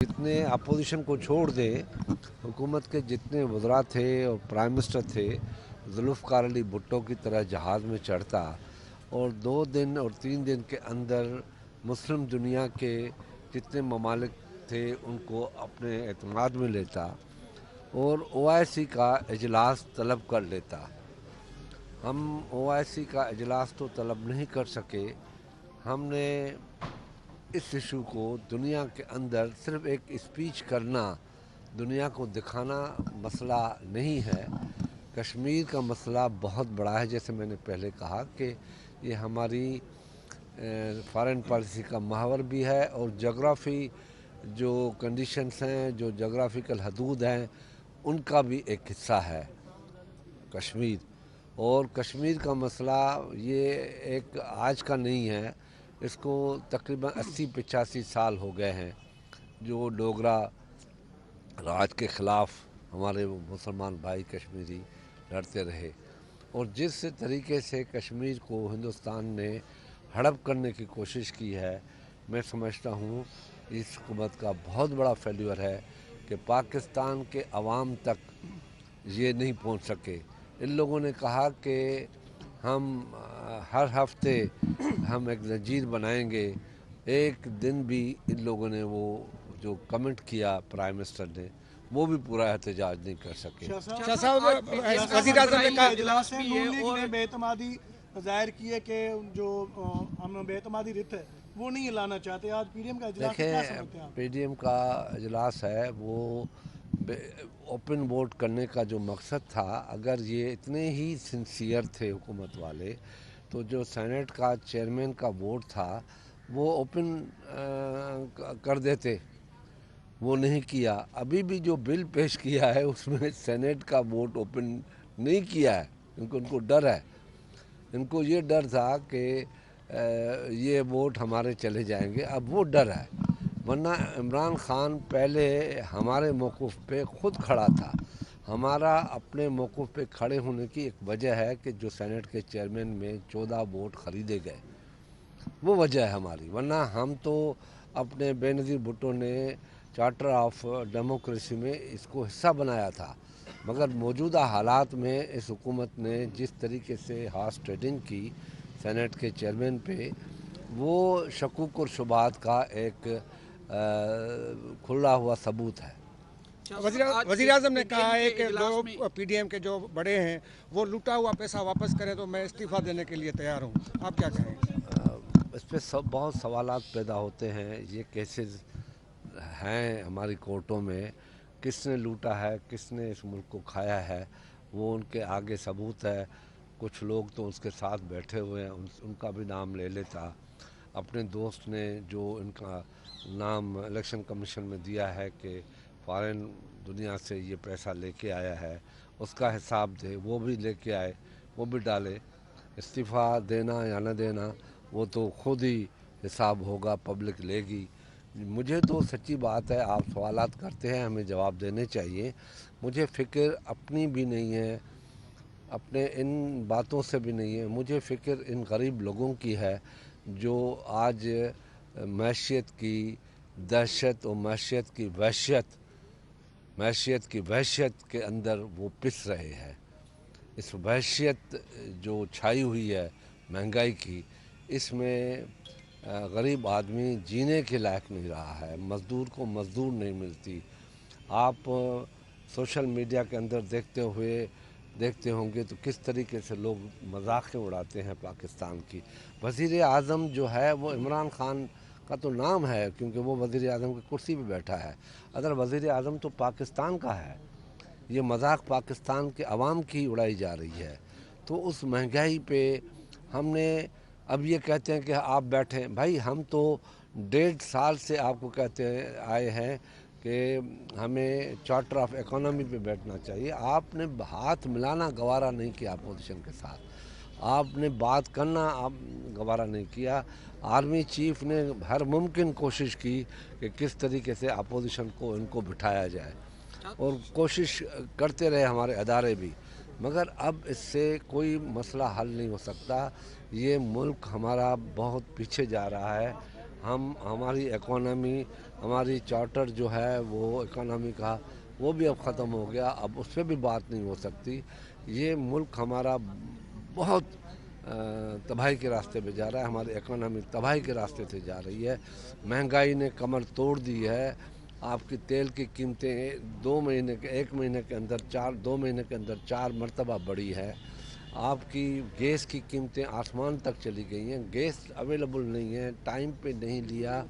जितने अपोजिशन को छोड़ दें, हुकूमत के जितने वज़रा थे और प्राइम मिनिस्टर थे, जुल्फ़िकार अली भुट्टो की तरह जहाज़ में चढ़ता और 2 दिन और 3 दिन के अंदर मुस्लिम दुनिया के जितने ममालिक थे उनको अपने एतमाद में लेता और ओआईसी का इजलास तलब कर लेता। हम ओआईसी का इजलास तो तलब नहीं कर सके। हमने इस इशू को दुनिया के अंदर सिर्फ एक स्पीच करना, दुनिया को दिखाना मसला नहीं है। कश्मीर का मसला बहुत बड़ा है। जैसे मैंने पहले कहा कि ये हमारी फॉरेन पॉलिसी का महवर भी है और जोग्राफ़ी जो कंडीशंस हैं, जो जोग्राफिकल हदूद हैं, उनका भी एक हिस्सा है कश्मीर। और कश्मीर का मसला ये एक आज का नहीं है, इसको तकरीबन 80-85 साल हो गए हैं जो डोगरा राज के ख़िलाफ़ हमारे मुसलमान भाई कश्मीरी लड़ते रहे। और जिस तरीके से कश्मीर को हिंदुस्तान ने हड़प करने की कोशिश की है, मैं समझता हूँ इस हुकूमत का बहुत बड़ा फेल्यूर है कि पाकिस्तान के अवाम तक ये नहीं पहुँच सके। इन लोगों ने कहा कि हम हर हफ्ते हम एक नज़ीर बनाएंगे। एक दिन भी इन लोगों ने वो जो कमेंट किया प्राइम मिनिस्टर ने, वो भी पूरा एहतजाज नहीं कर सके। शाह साहब, वज़ीर आज़म ने कहा इजलास में नून लीग ने बेतमादी जाहिर की है कि जो हम बेतमादी रिथ है वो नहीं लाना चाहते। आज पीडीएम का इजलास क्या समझते हैं आप? पीडीएम का इजलास है वो ओपन वोट करने का जो मकसद था, अगर ये इतने ही सिंसियर थे हुकूमत वाले, तो जो सेनेट का चेयरमैन का वोट था वो ओपन कर देते। वो नहीं किया। अभी भी जो बिल पेश किया है उसमें सेनेट का वोट ओपन नहीं किया है, क्योंकि उनको डर है। इनको ये डर था कि ये वोट हमारे चले जाएंगे, अब वो डर है। वरना इमरान खान पहले हमारे मौक़िफ़ पे ख़ुद खड़ा था। हमारा अपने मौक़िफ़ पे खड़े होने की एक वजह है कि जो सेनेट के चेयरमैन में 14 वोट ख़रीदे गए, वो वजह है हमारी। वरना हम तो अपने बेनज़ीर भुट्टो ने चार्टर ऑफ डेमोक्रेसी में इसको हिस्सा बनाया था, मगर मौजूदा हालात में इस हुकूमत ने जिस तरीके से हॉर्स ट्रेडिंग की सेनेट के चेयरमैन पे, वो शकूक और शुबहात का एक खुला हुआ सबूत है। वज़ीर आज़म ने कहा है कि जो पीडीएम के जो बड़े हैं वो लूटा हुआ पैसा वापस करें तो मैं इस्तीफ़ा देने के लिए तैयार हूँ। आप क्या कहें? इस पर बहुत सवालात पैदा होते हैं। ये केसेस हैं हमारी कोर्टों में, किसने लूटा है, किसने इस मुल्क को खाया है, वो उनके आगे सबूत है। कुछ लोग तो उसके साथ बैठे हुए हैं, उनका भी नाम ले लेता। अपने दोस्त ने जो इनका नाम इलेक्शन कमीशन में दिया है कि फॉरेन दुनिया से ये पैसा लेके आया है, उसका हिसाब दे, वो भी लेके आए, वो भी डाले। इस्तीफ़ा देना या न देना वो तो खुद ही हिसाब होगा, पब्लिक लेगी। मुझे तो सच्ची बात है, आप सवालात करते हैं, हमें जवाब देने चाहिए। मुझे फ़िक्र अपनी भी नहीं है, अपने इन बातों से भी नहीं है। मुझे फ़िक्र इन गरीब लोगों की है जो आज मैशियत की दहशत और मैशियत की वहशत के अंदर वो पिस रहे हैं। इस वहशियत जो छाई हुई है महंगाई की, इसमें गरीब आदमी जीने के लायक नहीं रहा है। मज़दूर को मज़दूर नहीं मिलती। आप सोशल मीडिया के अंदर देखते होंगे तो किस तरीके से लोग मजाकें उड़ाते हैं पाकिस्तान की। वज़ीर आज़म जो है वो इमरान खान का तो नाम है, क्योंकि वो वज़ीर आज़म की कुर्सी पे बैठा है। अगर वज़ीर आज़म तो पाकिस्तान का है। ये मजाक पाकिस्तान के अवाम की उड़ाई जा रही है। तो उस महंगाई पे हमने, अब ये कहते हैं कि आप बैठें, भाई हम तो 1.5 साल से आपको कहते आए हैं कि हमें चार्टर ऑफ इकोनॉमी पे बैठना चाहिए। आपने हाथ मिलाना गवारा नहीं किया अपोजिशन के साथ, आपने बात करना आप गवारा नहीं किया। आर्मी चीफ ने हर मुमकिन कोशिश की कि किस तरीके से अपोजिशन को इनको बिठाया जाए, और कोशिश करते रहे हमारे अदारे भी, मगर अब इससे कोई मसला हल नहीं हो सकता। ये मुल्क हमारा बहुत पीछे जा रहा है। हमारी इकोनॉमी, ہماری چارٹر جو ہے وہ اکانومی کا وہ بھی اب ختم ہو گیا، اب اس پہ بھی بات نہیں ہو سکتی. یہ ملک ہمارا بہت تباہی کے راستے پہ جا رہا ہے، ہماری اکانومی تباہی کے راستے سے جا رہی ہے. مہنگائی نے کمر توڑ دی ہے. آپ کی تیل کی قیمتیں ایک مہینے کے اندر 4 مرتبہ بڑھی ہے. آپ کی گیس کی قیمتیں آسمان تک چلی گئی ہیں. گیس اویلیبل نہیں ہے، ٹائم پہ نہیں لیا،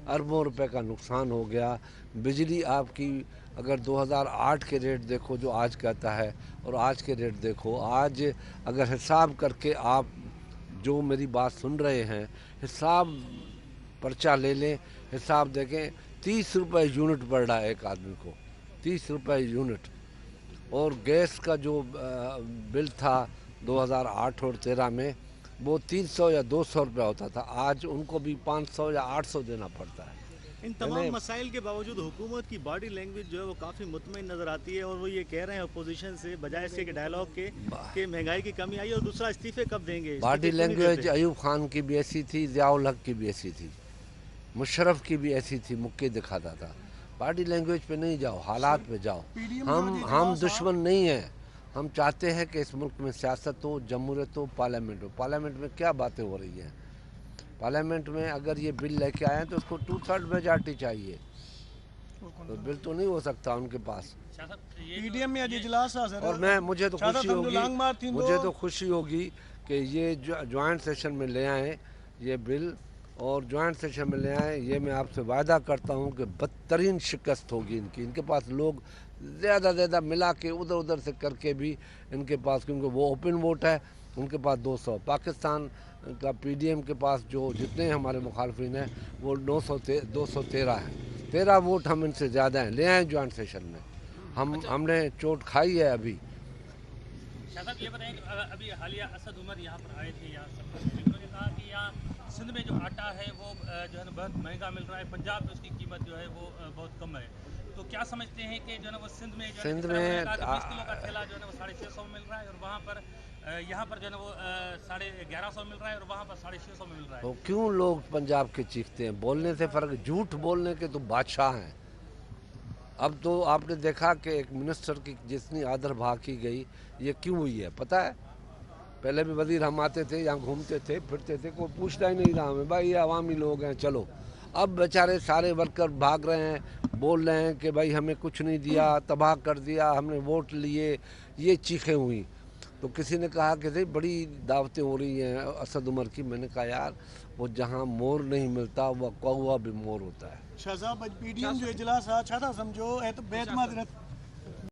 اربوں روپے کا نقصان ہو گیا. بجلی آپ کی اگر 2008 کے ریٹ دیکھو جو آج کہتا ہے اور آج کے ریٹ دیکھو، آج اگر حساب کر کے آپ جو میری بات سن رہے ہیں حساب پرچہ لے لیں، حساب دیکھیں، 30 روپے یونٹ پڑ رہا ہے ایک آدمی کو، 30 روپے یونٹ. اور گیس کا جو بل تھا 2008 اور 13 میں وہ 300 یا 200 روپے ہوتا تھا، آج ان کو بھی 500 یا 800 دینا پڑتا ہے. ان تمام مسائل کے باوجود حکومت کی باڈی لینگویج جو ہے وہ کافی مطمئن نظر آتی ہے، اور وہ یہ کہہ رہے ہیں اپوزیشن سے بجائے اس کے کہ ڈائلاگ کے کہ مہنگائی کی کمی آئی، اور دوسرا استعفے کب دیں گے. باڈی لینگویج ایوب خان کی بھی ایسی تھی، ضیاء الحق کی بھی ایسی تھی، مشرف کی بھی ایسی تھی، مکے دکھاتا تھا. باڈی لینگویج پہ نہیں جاؤ، حالات پہ جاؤ. ہم دشمن نہیں ہیں، ہم چاہتے ہیں کہ اس ملک میں سیاست ہو، جمہوریت ہو، پارلیمنٹ ہو. پارلیمنٹ میں کیا باتیں ہو رہی ہیں؟ پارلیمنٹ میں اگر یہ بل لے کے آئے تو اس کو 2/3 میجارٹی چاہیے، تو بل تو نہیں ہو سکتا ان کے پاس. پی ڈی ایم میں آج اجلاس ہے سر، اور مجھے تو خوشی ہوگی کہ یہ جوائنٹ سیشن میں لے آئیں یہ بل، اور جوائنٹ سیشن میں لے آئیں. یہ میں آپ سے وعدہ کرتا ہوں کہ بدترین شکست ہوگی ان کی. ان کے پاس لوگ زیادہ ملا کے ادھر سے کر کے بھی ان کے پاس، کیونکہ وہ اوپن ووٹ ہے، ان کے پاس 200. پاکستان کا پی ڈی ایم کے پاس جو جتنے ہمارے مخالفین ہیں وہ 213 ہیں. 13 ووٹ ہم ان سے زیادہ ہیں. لے آئیں جوائنٹ سیشن میں. ہم نے چوٹ کھائی ہے ابھی. شاہ صاحب یہ بتائیں کہ ابھی حالیہ اسد عمر یہاں پر آئے تھے، انہوں نے کہا کہ یہاں سندھ میں جو آٹا ہے وہ جو ہے نا بہت مہنگا مل رہا ہے، پنجاب میں اس کی قیمت جو ہے وہ بہت کم ہے. تو کیا سمجھتے ہیں کہ جو ہے نا وہ سندھ میں 20 کلو کا ٹھیلا جو ہے نا وہ 650 میں مل رہا ہے، اور وہاں پر یہاں پر جو ہے نا وہ 1150 مل رہا ہے، اور وہاں پر 650 میں مل رہا ہے. تو کیوں لوگ پنجاب کے چیختے ہیں؟ بولنے سے فرق، جھوٹ بولنے کے تو بادشاہ ہیں. اب تو آپ نے دیکھا کہ ایک منسٹر کی جتنی آدر بھا کی گئی، یہ کیوں ہوئی ہے پتہ ہے؟ پہلے بھی وزیر ہم آتے تھے، یہاں گھومتے تھے پھرتے تھے، کوئی پوچھتا ہی نہیں رہا ہمیں، بھائی یہ عوامی لوگ ہیں چلو. اب بیچارے سارے ورکر بھاگ رہے ہیں، بول رہے ہیں کہ بھائی ہمیں کچھ نہیں دیا، تباہ کر دیا، ہم نے ووٹ لیے. یہ چیخیں ہوئیں. تو کسی نے کہا کہ بڑی دعوتیں ہو رہی ہیں اسد عمر کی. میں نے کہا یار وہ جہاں مور نہیں ملتا وہ کوا بھی مور ہوتا ہے. شاہ صاحب پی ڈی ایم جو اجلاس ہے چھا تھا سمجھو بے اعتماد